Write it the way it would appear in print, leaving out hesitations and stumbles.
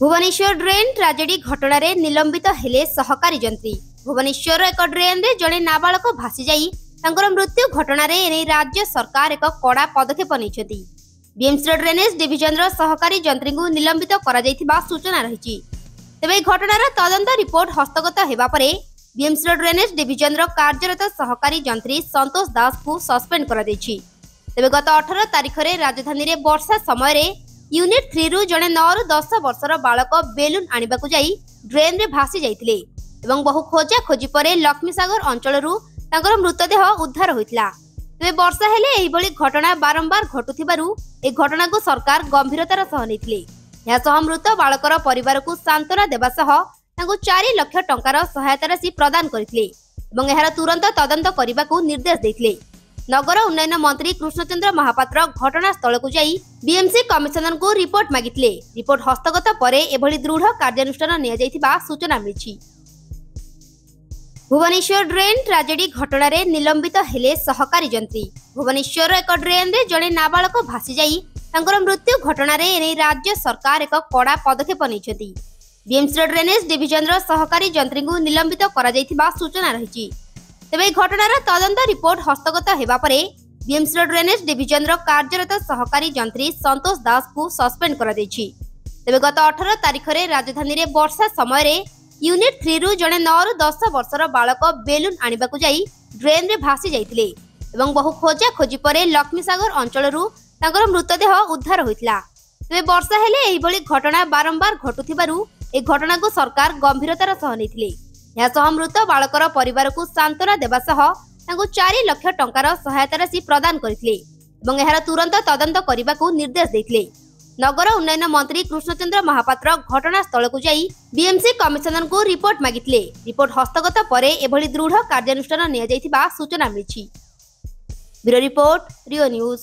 Bhubaneswar drain tragedy घटना रे निलंबित हेले सहकारी जंत्री। भुवनेश्वर एक ड्रेन रे जड़े नाबालक भासी जाई तांकर मृत्यु घटना रे एने राज्य सरकार एक कड़ा पदक्षेप नैछथि। बीएमसी ड्रेनेज डिविजन रो सहकारी जंत्री को निलंबित करा जायथिबा सूचना रहिछि। तेबे घटनार तदंत रिपोर्ट हस्तगत हेबा परे बीएमसी ड्रेनेज डिविजन रो कार्यरत सहकारी जंत्री संतोष दास को सस्पेंड करा दैछि। तेबे गत 18 तारिख रे राजधानी रे वर्षा समय रे यूनिट 3 रु जड़े 9 रु 10 वर्षर बालक बेलून आनिबाकु जाई ड्रेन रे भासी जाइथिले एवं बहु खोजा खोजी परे लक्ष्मीसागर अंचल रु तांकर मृतदेह उद्धार होइतला। तेबे वर्षा हेले एही बळी घटना बारंबार घटुथिबारु ए घटना को सरकार गंभीरतार सह नेथिले। या सह मृत बालकर परिवार को सांत्वना देबा सह तांको 4 लाख टंकार सहायता राशि प्रदान करथिले एवं एहार तुरंत तदंत करिबाकू निर्देश दैथिले। नगर उन्नयन मंत्री कृष्णचंद्र महापात्र घटनास्थल को जाई बीएमसी कमिशनर को रिपोर्ट मागिथिले। रिपोर्ट हस्तगत परे एभली दृढ़ कार्यानुष्ठान निया जायथिबा सूचना मिलिछि। भुवनेश्वर ड्रेन ट्राजेडी घटना रे निलंबित हेले सहकारी जंत्री। भुवनेश्वर एक ड्रेन रे जड़े नाबालक भासी जाई तांकर मृत्यु घटना रे एने राज्य सरकार एक कड़ा पदक्षेप नैछथि। बीएमसी ड्रेनेज डिविजन रो सहकारी जंत्री को निलंबित करा जायथिबा सूचना रहिछि। तेबे घटनार तदंत रिपोर्ट हस्तगत हेबा परे बीएमसी ड्रेनेज डिविजन रो कार्यरत सहकारी जंत्री संतोष दास को सस्पेंड करा दैछि। तेबे गत 18 तारिख रे राजधानी रे वर्षा समय रे यूनिट 3 रु जड़े 9 रु 10 वर्षर बालक बेलून आनिबाकु जाई ड्रेन रे भासी जाइथिले एवं बहु खोजा खोजी परे लक्ष्मीसागर अंचल रु तांकर मृतदेह उद्धार होइतला। तेबे वर्षा हेले एही बळी घटना बारंबार घटुथिबारु ए घटना को सरकार गंभीरतार सह नेथिले। या सह मृत बालकर परिवार को सांत्वना देबा सह तांको 4 लाख टंकार सहायता राशि प्रदान करथिले एवं एहार तुरंत तदंत करिबाकू निर्देश दैथिले। नगर उन्नयन मंत्री कृष्णचंद्र महापात्र घटनास्थल को जाई बीएमसी कमिशनर को रिपोर्ट मागिथिले। रिपोर्ट हस्तगत परे एभली दृढ़ कार्यानुष्ठान निया जायथिबा सूचना मिलिछि। ब्यूरो रिपोर्ट रियो न्यूज।